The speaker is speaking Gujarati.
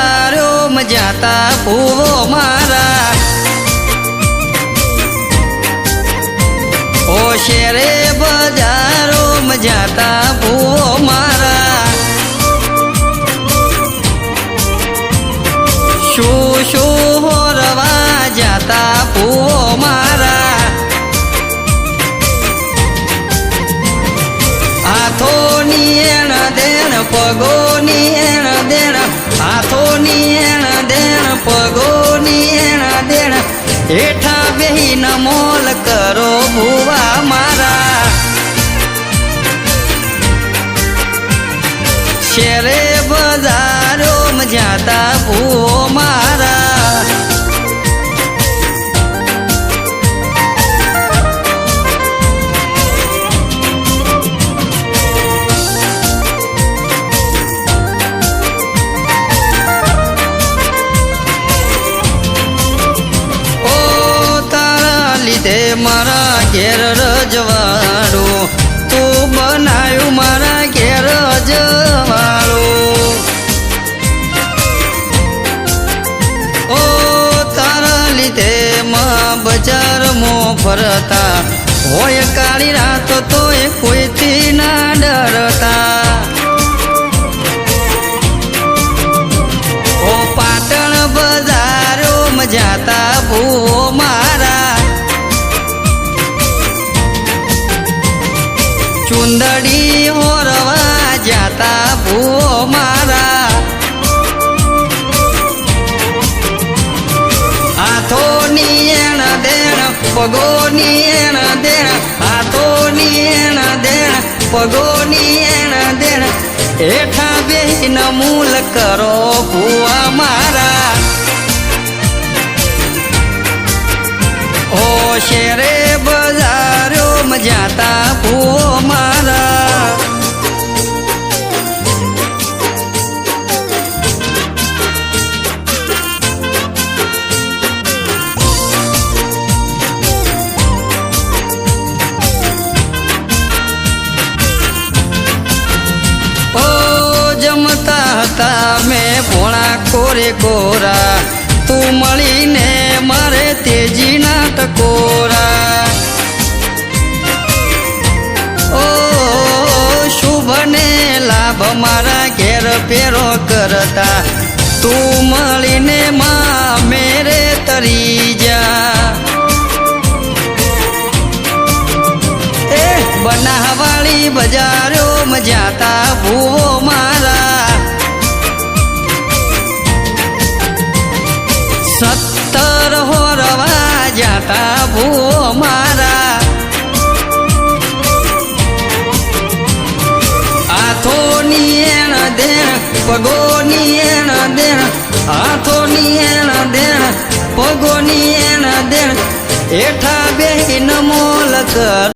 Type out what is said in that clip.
બજારો મજાતા ભૂવો મારા ઓ શેરે બજારો મજાતા ભૂવો મારા શું શું હોરવા જાતા ભૂવો મારા હાથોની એણ દેણ પગોની એણ દેણ હાથોની એણ દેણ પગોની એણ દેણ હેઠા બેહીન મોલ કરો ભૂવા મારા શેરે બજારો મજાતા ભૂવો મારા તે મારા ઘેર રજવાડું તું બનાયું મારા ઘેર રજવાડું ઓ તારા લીધે માં બજારમાં ફરતા હોય કાળી રાત તોય કોઈથી ના ડરતા ઓ પાટણ બજારો મજાતા ભૂવો મારા ચુંદડી હોરવા જાતા ભૂવો મારા હાથોની એણ દેણ પગોની એણ દેણ હાથોની એણ દેણ પગોની એણ દેણ હેઠા બેહીન મૂલ કરો ભૂવા મારા ઓ શેરે બજારો મજાતા ભૂવો મારા ઓ જમતા હતા મેં ભોળા કોરે કોરા તું મળીને મારે તેજીના ટકોરા ઓ શુભ ને લાભ મારા ઘેર પેરો કરતા તું મળીને માં મેરે તરી જા એ બનાવાળી બજારો મજાતા ભૂવો મારા 70 હોરવા જાતા ભૂવો મારા હાથોની એણ દેણ પગોની એણ દેણ હાથોની એણ દેણ પગોની એણ દેણ હેઠા બેહીન મોલ કર